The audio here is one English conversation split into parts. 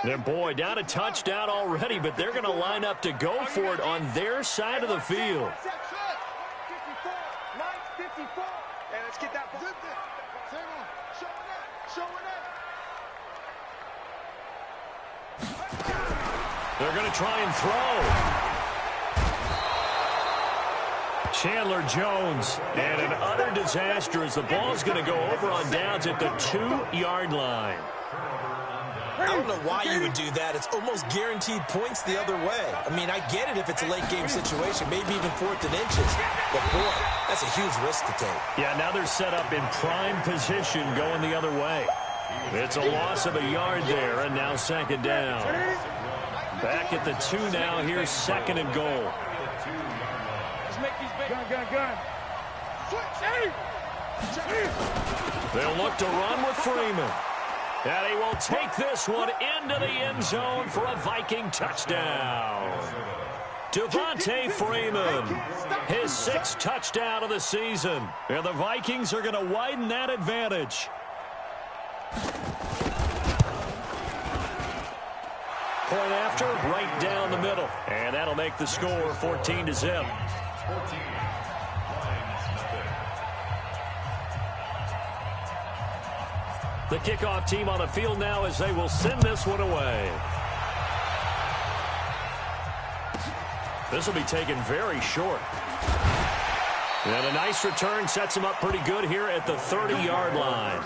And boy, down a touchdown already, but they're going to line up to go for it on their side of the field. 54. Mike, 54. And let's get that ball. They're going to try and throw. Chandler Jones, and an utter disaster as the ball's going to go over on downs at the 2-yard line. I don't know why you would do that. It's almost guaranteed points the other way. I mean, I get it if it's a late-game situation, maybe even 4th and inches. But, boy, that's a huge risk to take. Yeah, now they're set up in prime position going the other way. It's a loss of a yard there, and now 2nd down. Back at the 2 now. Here's 2nd and goal. Gun. They'll look to run with Freeman. And he will take this one into the end zone for a Viking touchdown. Devontae Freeman, his 6th touchdown of the season. And the Vikings are going to widen that advantage. Point after, right down the middle. And that'll make the score 14-0. The kickoff team on the field now as they will send this one away. This will be taken very short. And a nice return sets him up pretty good here at the 30-yard line.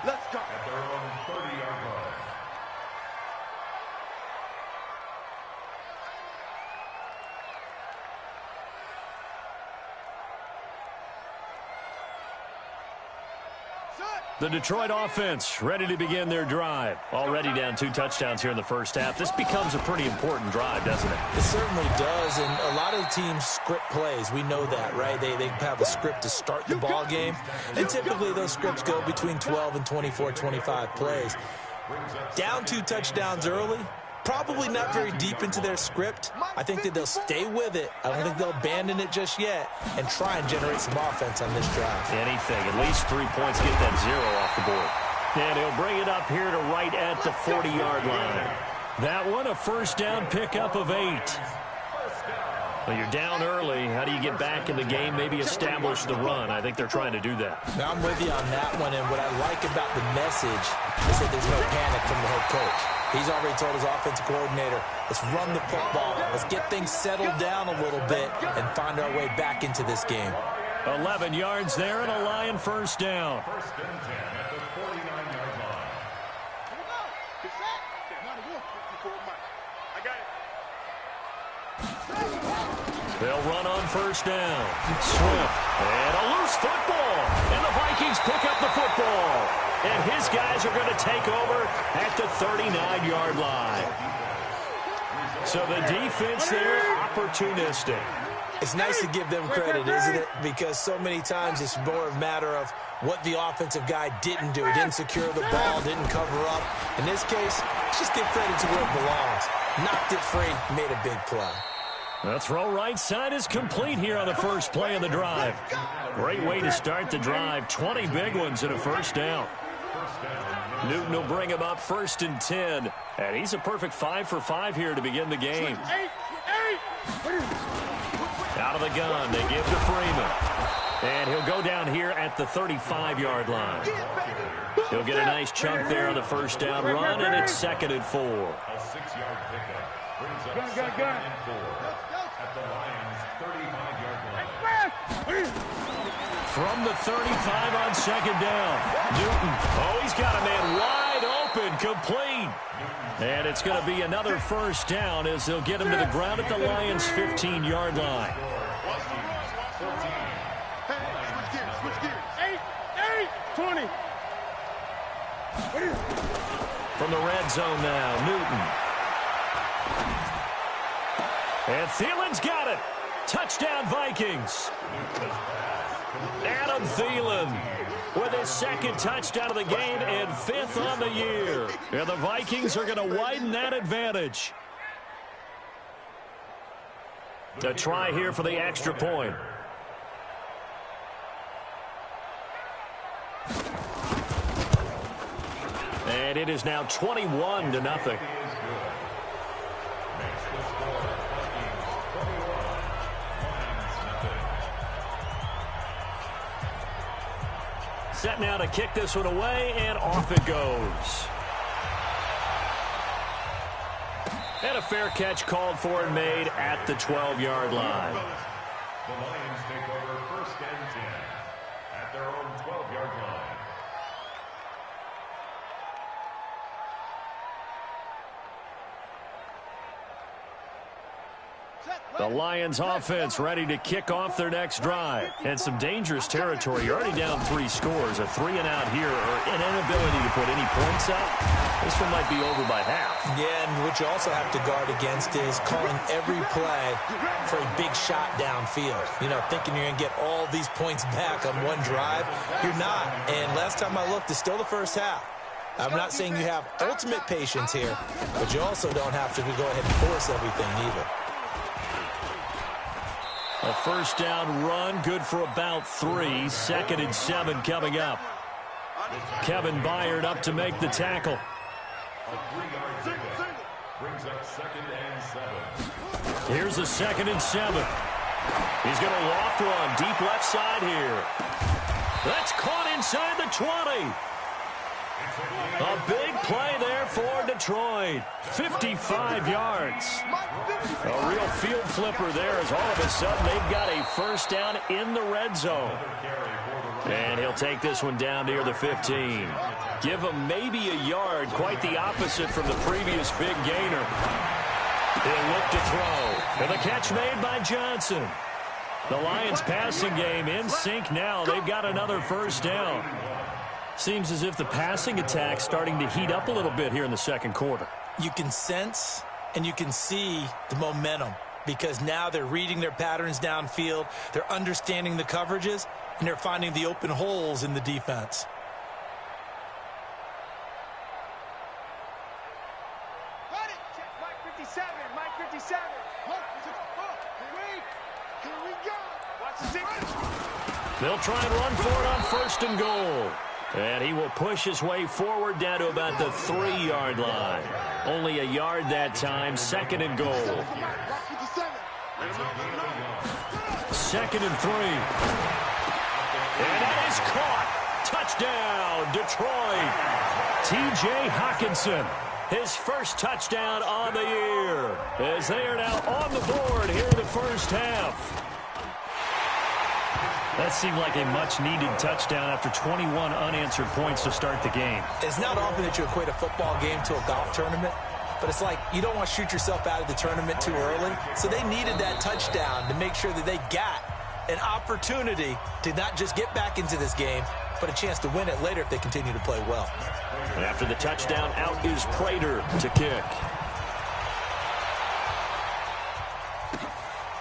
Let's go. The Detroit offense ready to begin their drive. Already down 2 touchdowns here in the first half. This becomes a pretty important drive, doesn't it? It certainly does, and a lot of teams script plays. We know that, right? They have a script to start the ball game, and typically those scripts go between 12 and 24, 25 plays. Down 2 touchdowns early, probably not very deep into their script. I think that they'll stay with it. I don't think they'll abandon it just yet and try and generate some offense on this drive. Anything, at least 3 points, get that 0 off the board. And he'll bring it up here to right at the 40-yard line. That one, a first down pickup of 8. Well, you're down early. How do you get back in the game, maybe establish the run? I think they're trying to do that. Now, I'm with you on that one, and what I like about the message is that there's no panic from the head coach. He's already told his offensive coordinator, let's run the football. Let's get things settled down a little bit and find our way back into this game. 11 yards there and a Lion first down. They'll run on first down. Swift. And a loose football. And the Vikings pick up the football. And his guys are going to take over at the 39-yard line. So the defense there, opportunistic. It's nice to give them credit, isn't it? Because so many times it's more a matter of what the offensive guy didn't do. He didn't secure the ball, didn't cover up. In this case, just give credit to where it belongs. Knocked it free, made a big play. The throw right side is complete here on the first play of the drive. Great way to start the drive. 20 big ones and a first down. Newton will bring him up 1st and 10. And he's a perfect 5 for 5 here to begin the game. Out of the gun, they give to Freeman. And he'll go down here at the 35-yard line. He'll get a nice chunk there on the first down run, and it's 2nd and 4. A 6-yard pickup brings up 2nd and 4 at the Lions' 35-yard line. From the 35 on 2nd down. Newton, oh, he's got a man wide open, complete. And it's going to be another first down as they'll get him to the ground at the Lions' 15-yard line. 20. From the red zone now, Newton. And Thielen's got it. Touchdown, Vikings. Adam Thielen with his 2nd touchdown of the game and 5th on the year. And the Vikings are going to widen that advantage. A try here for the extra point. And it is now 21-0. Set now to kick this one away, and off it goes. And a fair catch called for and made at the 12-yard line. The Lions take over 1st and 10 at their own 12-yard line. The Lions offense ready to kick off their next drive. And some dangerous territory. You're already down 3 scores. A 3-and-out here or an inability to put any points up. This one might be over by half. Yeah, and what you also have to guard against is calling every play for a big shot downfield. You know, thinking you're going to get all these points back on one drive. You're not. And last time I looked, it's still the first half. I'm not saying you have ultimate patience here, but you also don't have to go ahead and force everything either. A first down run, good for about 3. 2nd and 7 coming up. Kevin Byard up to make the tackle. A 3-yard pickup brings up 2nd and 7. Here's a 2nd and 7. He's going to loft one deep left side here. That's caught inside the 20. A big play there for Detroit. 55 yards. A real field flipper there as all of a sudden they've got a first down in the red zone. And he'll take this one down near the 15. Give him maybe a yard, quite the opposite from the previous big gainer. He'll look to throw. And the catch made by Johnson. The Lions passing game in sync now. They've got another first down. Seems as if the passing attack's starting to heat up a little bit here in the second quarter. You can sense and you can see the momentum because now they're reading their patterns downfield, they're understanding the coverages, and they're finding the open holes in the defense. Got it. Check Mike 57. Mike 57. Here we go. Watch the signal. They'll try and run for it on 1st and goal. And he will push his way forward down to about the 3-yard line. Only a yard that time. 2nd and goal. 2nd and 3. And that is caught. Touchdown, Detroit. T.J. Hockenson. His first touchdown on the year. As they are now on the board here in the first half. That seemed like a much-needed touchdown after 21 unanswered points to start the game. It's not often that you equate a football game to a golf tournament, but it's like you don't want to shoot yourself out of the tournament too early. So they needed that touchdown to make sure that they got an opportunity to not just get back into this game, but a chance to win it later if they continue to play well. And after the touchdown, out is Prater to kick.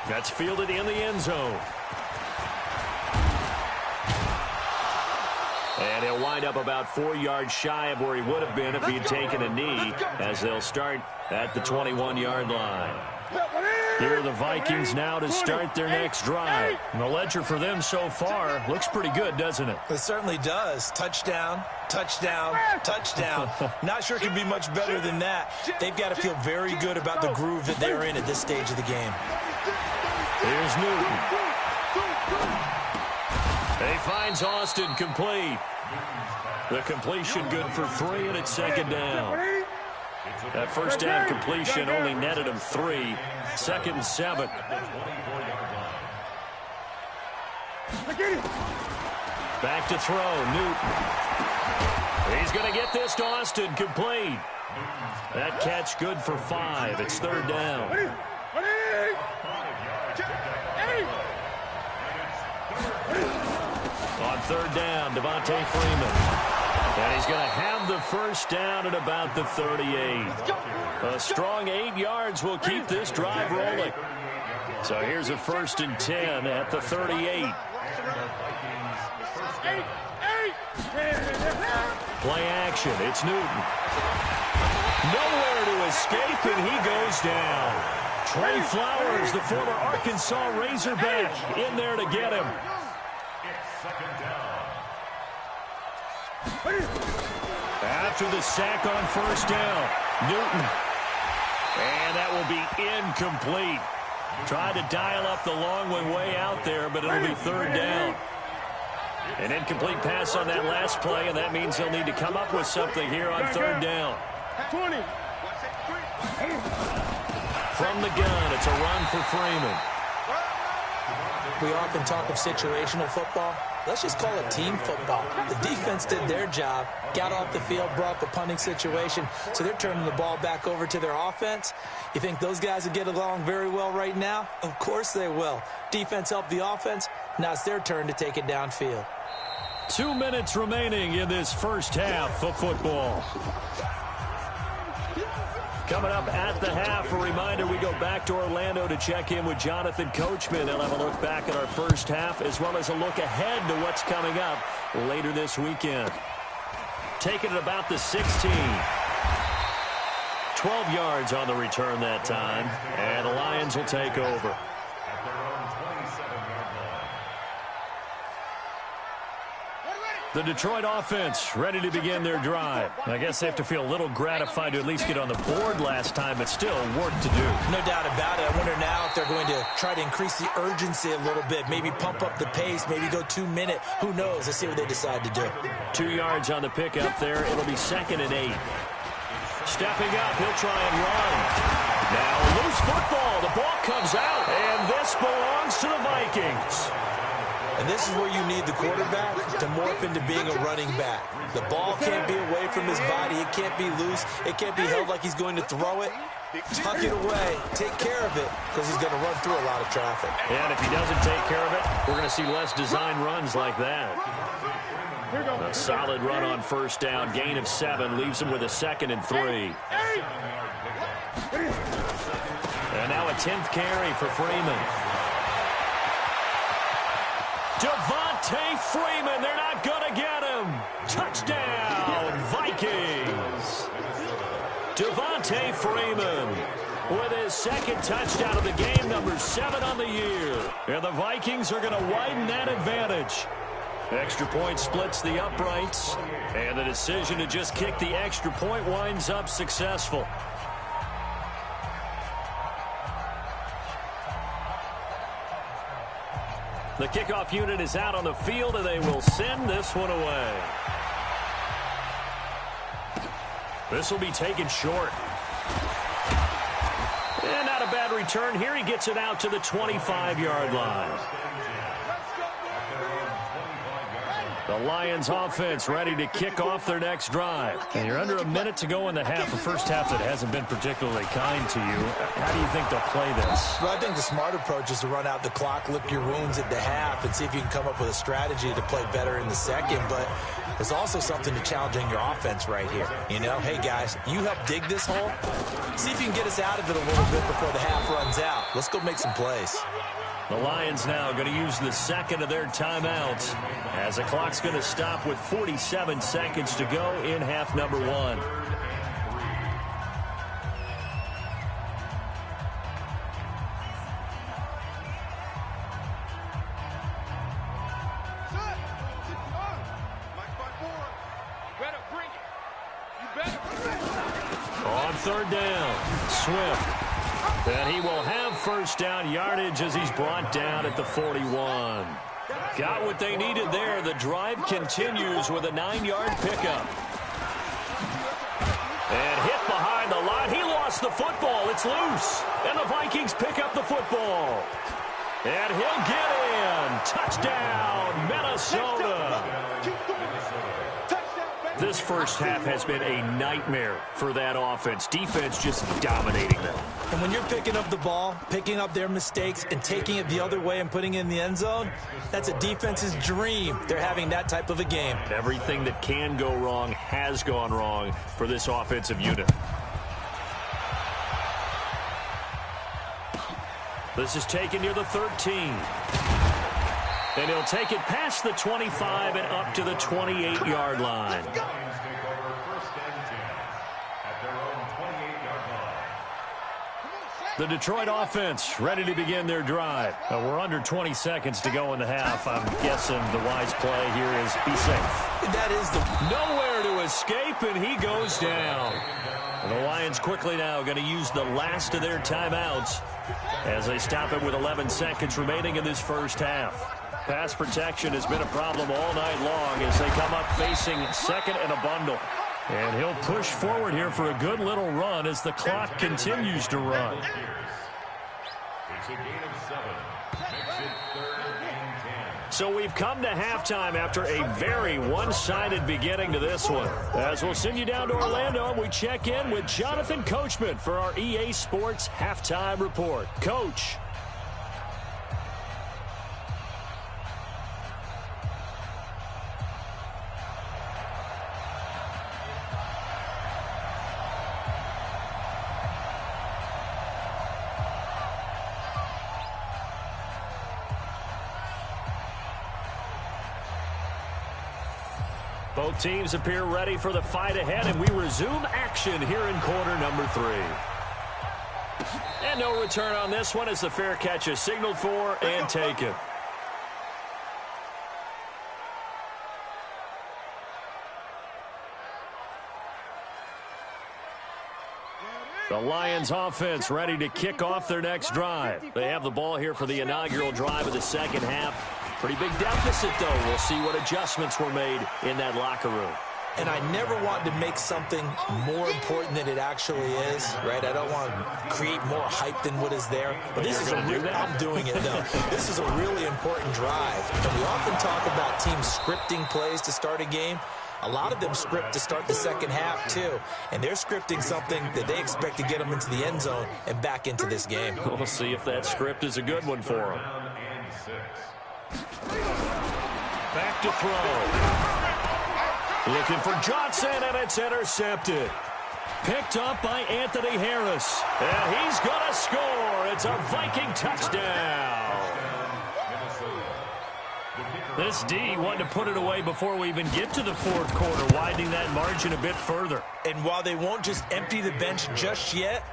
That's fielded in the end zone. And he'll wind up about 4 yards shy of where he would have been if he had taken a knee, as they'll start at the 21-yard line. Here are the Vikings now to start their next drive. And the ledger for them so far looks pretty good, doesn't it? It certainly does. Touchdown, touchdown, touchdown. Not sure it can be much better than that. They've got to feel very good about the groove that they're in at this stage of the game. Here's Newton. He finds Austin complete. The completion good for 3, and it's 2nd down. That first down completion only netted him 3. 2nd and 7. Back to throw, Newton. He's going to get this to Austin, complete. That catch good for 5. It's 3rd down. On 3rd down, Devontae Freeman. And he's going to have the first down at about the 38. A strong 8 yards will keep this drive rolling. So here's a 1st and 10 at the 38. Play action. It's Newton. Nowhere to escape, and he goes down. Trey Flowers, the former Arkansas Razorback, in there to get him. after the sack on first down. Newton. And that will be incomplete. Tried to dial up the long one way out there, but it'll be third down. An incomplete pass on that last play, and that means he'll need to come up with something here on third down. 20. From the gun, it's a run for Freeman. We often talk of situational football. Let's just call it team football. The defense did their job, got off the field, brought the punting situation, so they're turning the ball back over to their offense. You think those guys will get along very well right now? Of course they will. Defense helped the offense. Now it's their turn to take it downfield. 2 minutes remaining in this first half of football. Coming up at the half, a reminder, we go back to Orlando to check in with Jonathan Coachman. He'll have a look back at our first half as well as a look ahead to what's coming up later this weekend. Taking it about the 16. 12 yards on the return that time, and the Lions will take over. The Detroit offense ready to begin their drive. I guess they have to feel a little gratified to at least get on the board last time, but still work to do. No doubt about it. I wonder now if they're going to try to increase the urgency a little bit, maybe pump up the pace, maybe go 2 minute. Who knows? Let's see what they decide to do. 2 yards on the pickup there. It'll be 2nd and 8. Stepping up, he'll try and run. Now loose football. The ball comes out, and this belongs to the Vikings. And this is where you need the quarterback to morph into being a running back. The ball can't be away from his body. It can't be loose. It can't be held like he's going to throw it. Tuck it away. Take care of it because he's going to run through a lot of traffic. And if he doesn't take care of it, we're going to see less design runs like that. A solid run on first down. Gain of 7 leaves him with a 2nd and 3. And now a 10th carry for Freeman. Devontae Freeman, they're not going to get him. Touchdown, Vikings. Devontae Freeman with his 2nd touchdown of the game, number 7 on the year. And the Vikings are going to widen that advantage. Extra point splits the uprights, and the decision to just kick the extra point winds up successful. The kickoff unit is out on the field, and they will send this one away. This will be taken short. And not a bad return here. He gets it out to the 25-yard line. The Lions offense ready to kick off their next drive. And you're under a minute to go in the half. A first half that hasn't been particularly kind to you. How do you think they'll play this? Well, I think the smart approach is to run out the clock, lick your wounds at the half, and see if you can come up with a strategy to play better in the second. But there's also something to challenging your offense right here. You know, hey, guys, you help dig this hole. See if you can get us out of it a little bit before the half runs out. Let's go make some plays. The Lions now going to use the 2nd of their timeouts as the clock's going to stop with 47 seconds to go in half number 1. On third down, Swift. And he will have first down yardage as he's brought down at the 41. Got what they needed there. The drive continues with a 9-yard pickup. And hit behind the line. He lost the football. It's loose. And the Vikings pick up the football. And he'll get in. Touchdown, Minnesota. This first half has been a nightmare for that offense. Defense just dominating them. And when you're picking up the ball, picking up their mistakes, and taking it the other way and putting it in the end zone, that's a defense's dream. They're having that type of a game. Everything that can go wrong has gone wrong for this offensive unit. This is taken near the 13. And he'll take it past the 25 and up to the 28-yard line. The Detroit offense ready to begin their drive. We're under 20 seconds to go in the half. I'm guessing the wise play here is be safe. That is the nowhere to escape, and he goes down. And the Lions quickly now going to use the last of their timeouts as they stop it with 11 seconds remaining in this first half. Pass protection has been a problem all night long as they come up facing second and a bundle. And he'll push forward here for a good little run as the clock continues to run. It's a gain of 7. Makes it 3rd and 10. So we've come to halftime after a very one-sided beginning to this one. As we'll send you down to Orlando, we check in with Jonathan Coachman for our EA Sports Halftime Report. Coach. Both teams appear ready for the fight ahead, and we resume action here in quarter number 3. And no return on this one as the fair catch is signaled for and taken. The Lions offense ready to kick off their next drive. They have the ball here for the inaugural drive of the second half. Pretty big deficit, though. We'll see what adjustments were made in that locker room. And I never want to make something more important than it actually is, right? I don't want to create more hype than what is there. But this is I'm doing it, though. This is a really important drive. And we often talk about teams scripting plays to start a game. A lot of them script to start the second half, too. And they're scripting something that they expect to get them into the end zone and back into this game. We'll see if that script is a good one for them. Back to throw. Looking for Johnson, and it's intercepted. Picked up by Anthony Harris. And he's going to score. It's a Viking touchdown. This D wanted to put it away before we even get to the fourth quarter, widening that margin a bit further. And while they won't just empty the bench just yet,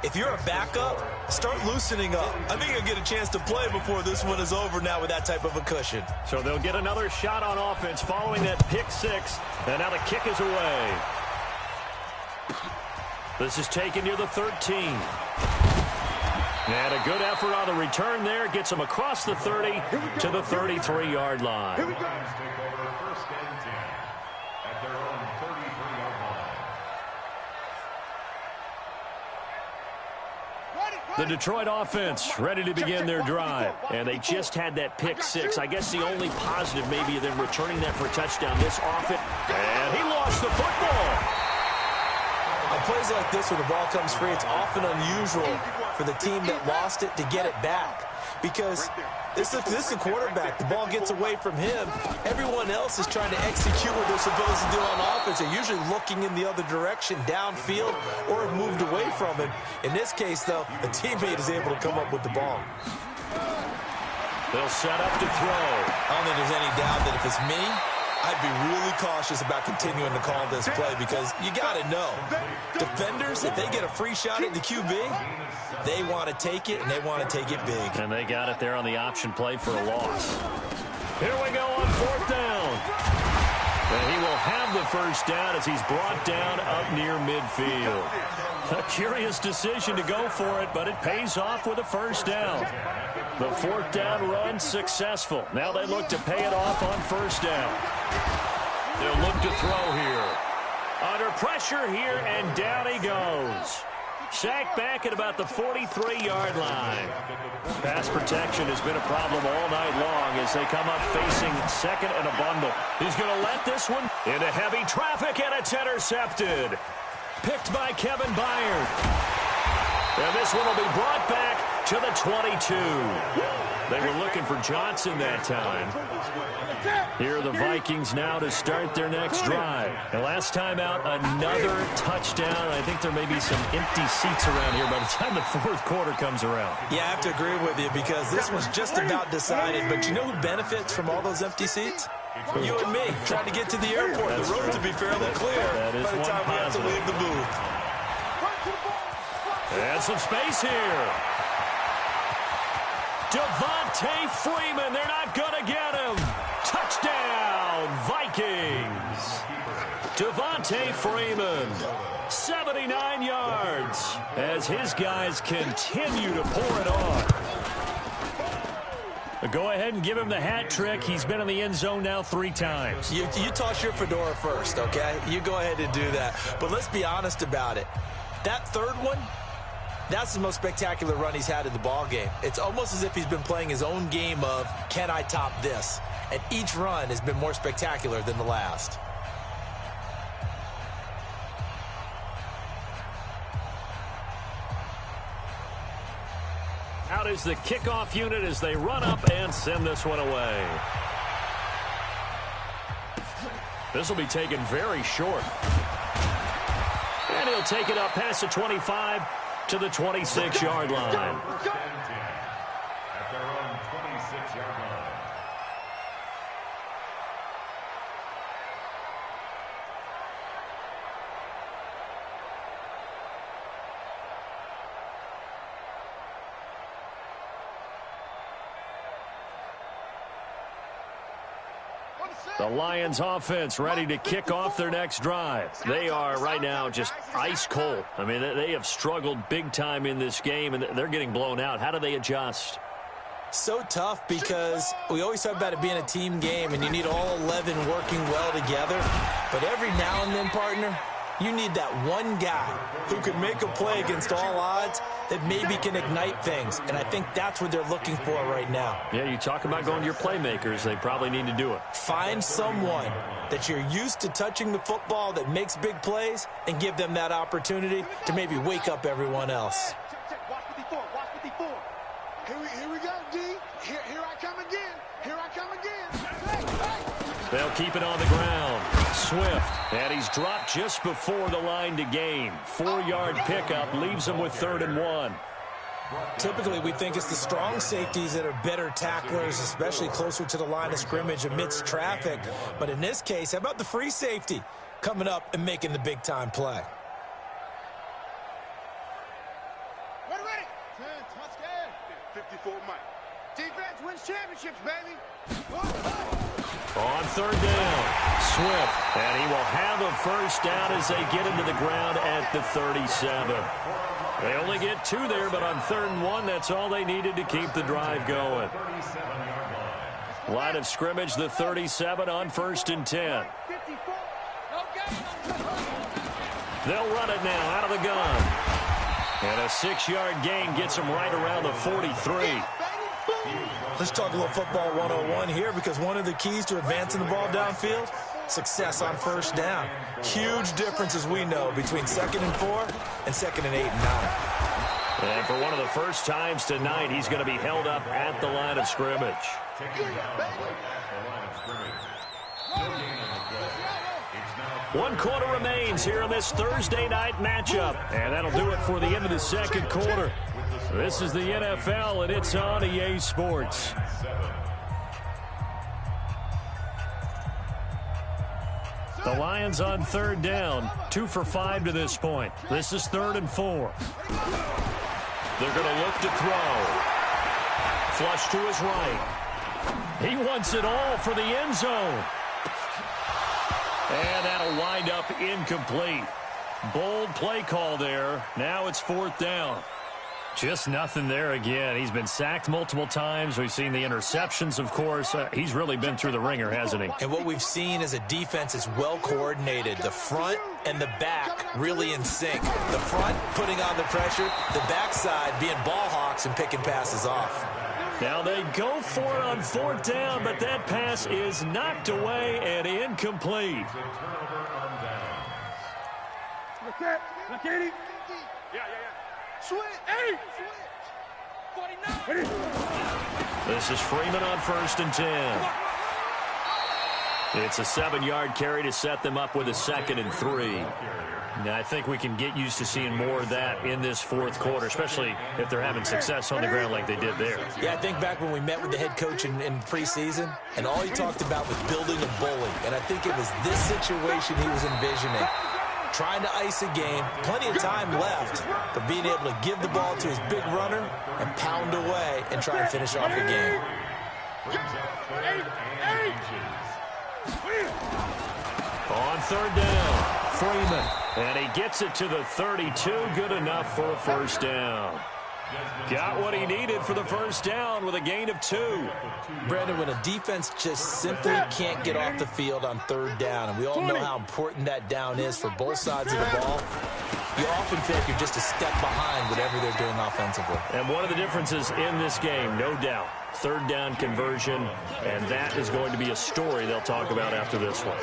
if you're a backup, start loosening up. I think you'll get a chance to play before this one is over now with that type of a cushion. So they'll get another shot on offense following that pick 6. And now the kick is away. This is taken near the 13. And a good effort on the return there. Gets them across the 30 to the 33-yard line. Here we go. Take over 1st and 10 at their own 33-yard line. The Detroit offense ready to begin their drive. And they just had that pick 6. I guess the only positive maybe of them returning that for a touchdown this often. And he lost the football. On plays like this where the ball comes free, it's often unusual for the team that lost it to get it back. Because this is a quarterback. The ball gets away from him. Everyone else is trying to execute what they're supposed to do on offense. They're usually looking in the other direction, downfield, or have moved away from him. In this case, though, a teammate is able to come up with the ball. They'll set up to throw. I don't think there's any doubt that if it's me, I'd be really cautious about continuing to call this play because you got to know, defenders, if they get a free shot at the QB, they want to take it, and they want to take it big. And they got it there on the option play for a loss. Here we go on 4th down. And he will have the first down as he's brought down up near midfield. A curious decision to go for it, but it pays off with a first down. The 4th down run successful. Now they look to pay it off on 1st down. They'll look to throw here. Under pressure here, and down he goes. Sacked back at about the 43-yard line. Pass protection has been a problem all night long as they come up facing second and a bundle. He's going to let this one into heavy traffic, and it's intercepted. Picked by Kevin Byard. And this one will be brought back to the 22. They were looking for Johnson that time. Here are the Vikings now to start their next drive. And last time out, another touchdown. I think there may be some empty seats around here by the time the fourth quarter comes around. Yeah, I have to agree with you because this was just about decided. But you know who benefits from all those empty seats? You and me, trying to get to the airport. The roads will be fairly clear by the time we have to leave the booth. And some space here. Devontae Freeman, they're not going to get him. Touchdown, Vikings. Devontae Freeman, 79 yards, as his guys continue to pour it on. Go ahead and give him the hat trick. He's been in the end zone now 3 times. You toss your fedora first, okay? You go ahead and do that. But let's be honest about it. That third one, that's the most spectacular run he's had in the ball game. It's almost as if he's been playing his own game of, can I top this? And each run has been more spectacular than the last. Out is the kickoff unit as they run up and send this one away. This will be taken very short. And he'll take it up past the 25 to the 26-yard line. At their own 26-yard line. The Lions offense ready to kick off their next drive. They are right now just ice cold. I mean, they have struggled big time in this game, and they're getting blown out. How do they adjust? So tough because we always talk about it being a team game, and you need all 11 working well together. But every now and then, partner, you need that one guy who can make a play against all odds that maybe can ignite things. And I think that's what they're looking for right now. Yeah, you talk about going to your playmakers. They probably need to do it. Find someone that you're used to touching the football that makes big plays and give them that opportunity to maybe wake up everyone else. Watch 54. Watch 54. Here we go, D. Here I come again. Here I come again. They'll keep it on the ground. Swift, and he's dropped just before the line to gain. 4-yard pickup leaves him with 3rd and 1. Typically, we think it's the strong safeties that are better tacklers, especially closer to the line of scrimmage amidst traffic. But in this case, how about the free safety coming up and making the big-time play? Ready. 54 Mike. Defense wins championships, baby. On 3rd down, Swift, and he will have a first down as they get into the ground at the 37. They only get 2 there, but on 3rd and 1, that's all they needed to keep the drive going. Line of scrimmage, the 37 on 1st and 10. They'll run it now out of the gun. And a 6-yard gain gets them right around the 43. Let's talk a little football 101 here, because one of the keys to advancing the ball downfield, success on 1st down. Huge difference, as we know, between 2nd and 4 and 2nd and 8 and 9. And for one of the first times tonight, he's going to be held up at the line of scrimmage. One quarter remains here in this Thursday night matchup. And that'll do it for the end of the 2nd quarter. This is the NFL, and it's on EA Sports. The Lions on 3rd down, 2 for 5 to this point. This is 3rd and 4. They're going to look to throw. Flush to his right. He wants it all for the end zone. And that'll wind up incomplete. Bold play call there. Now it's 4th down. Just nothing there again. He's been sacked multiple times. We've seen the interceptions, of course. He's really been through the ringer, hasn't he? And what we've seen is a defense is well coordinated. The front and the back really in sync. The front putting on the pressure, the backside being ball hawks and picking passes off. Now they go for it on 4th down, but that pass is knocked away and incomplete. Look at him. Yeah. Switch. 49. This is Freeman on 1st and 10. It's a 7-yard carry to set them up with a 2nd and 3. Now, I think we can get used to seeing more of that in this 4th quarter, especially if they're having success on the ground like they did there. Yeah, I think back when we met with the head coach in preseason, and all he talked about was building a bully. And I think it was this situation he was envisioning. Trying to ice a game, plenty of time left, but being able to give the ball to his big runner and pound away and try and finish off the game. On third down, Freeman. And he gets it to the 32. Good enough for a first down. Got what he needed for the first down with a gain of 2. Brandon, when a defense just simply can't get off the field on third down, and we all know how important that down is for both sides of the ball, you often feel like you're just a step behind whatever they're doing offensively. And one of the differences in this game, no doubt, third down conversion, and that is going to be a story they'll talk about after this one.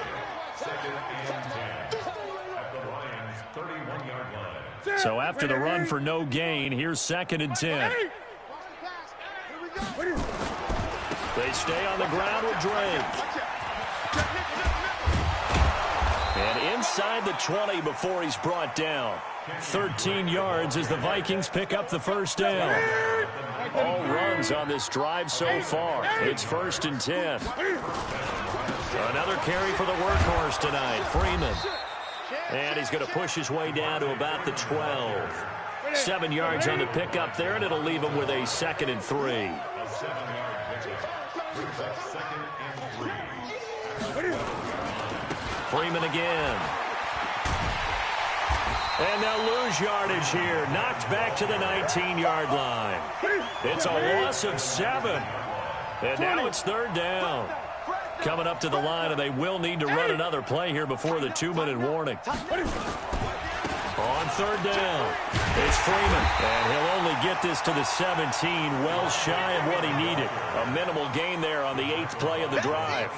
So after the run for no gain, here's 2nd and 10. They stay on the ground with Drake. And inside the 20 before he's brought down. 13 yards as the Vikings pick up the first down. All runs on this drive so far. It's 1st and 10. Another carry for the workhorse tonight, Freeman. And he's going to push his way down to about the 12. 7 yards on the pickup there, and it'll leave him with a 2nd and 3. Freeman again. And they'll lose yardage here. Knocked back to the 19-yard line. It's a loss of 7. And now it's 3rd down. Coming up to the line, and they will need to run another play here before the 2-minute warning. On 3rd down, it's Freeman, and he'll only get this to the 17, well shy of what he needed. A minimal gain there on the 8th play of the drive.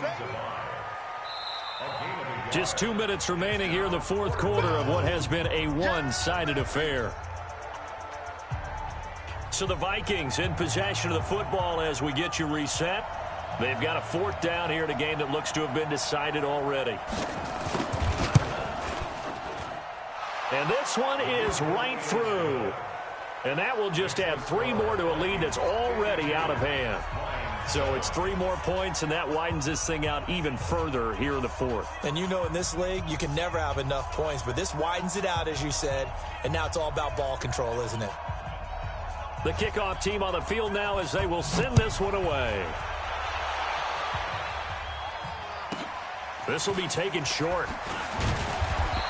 Just 2 minutes remaining here in the 4th quarter of what has been a one-sided affair. So the Vikings in possession of the football as we get you reset. They've got a 4th down here in a game that looks to have been decided already. And this one is right through. And that will just add 3 more to a lead that's already out of hand. So it's 3 more points, and that widens this thing out even further here in the 4th. And you know in this league, you can never have enough points, but this widens it out, as you said, and now it's all about ball control, isn't it? The kickoff team on the field now as they will send this one away. This will be taken short.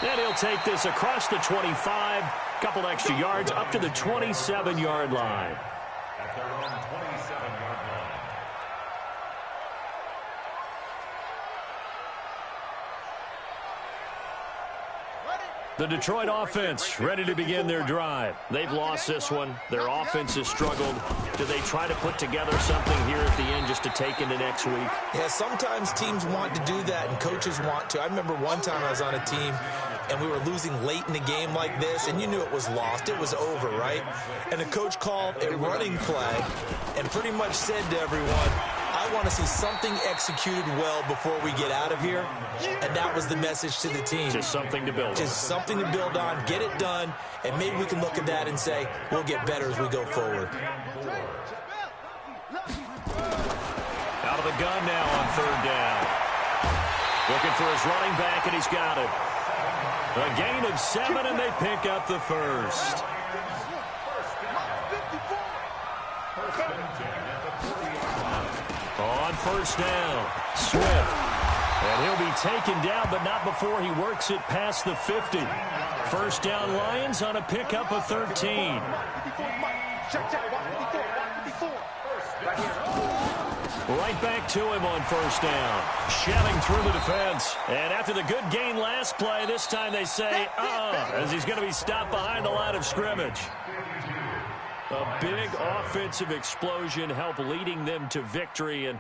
And he'll take this across the 25, couple extra yards up to the 27-yard line. At their own 27-yard line. The Detroit offense ready to begin their drive. They've lost this one. Their offense has struggled. Do they try to put together something here at the end just to take into next week? Yeah, sometimes teams want to do that and coaches want to. I remember one time I was on a team and we were losing late in the game like this, and you knew it was lost. It was over, right? And the coach called a running play and pretty much said to everyone, I want to see something executed well before we get out of here. And that was the message to the team. Just something to build on. Just something to build on, get it done, and maybe we can look at that and say, we'll get better as we go forward. Out of the gun now on 3rd down. Looking for his running back, and he's got it. A gain of 7, and they pick up the first. On 1st down, Swift. And he'll be taken down, but not before he works it past the 50. 1st down Lions on a pickup of 13. Right back to him on 1st down. Shelling through the defense. And after the good gain last play, this time they say, as he's going to be stopped behind the line of scrimmage. A big offensive explosion help leading them to victory. And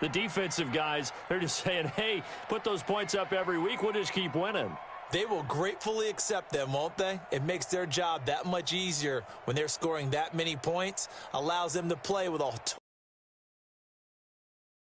the defensive guys, they're just saying, hey, put those points up every week. We'll just keep winning. They will gratefully accept them, won't they? It makes their job that much easier when they're scoring that many points. Allows them to play with a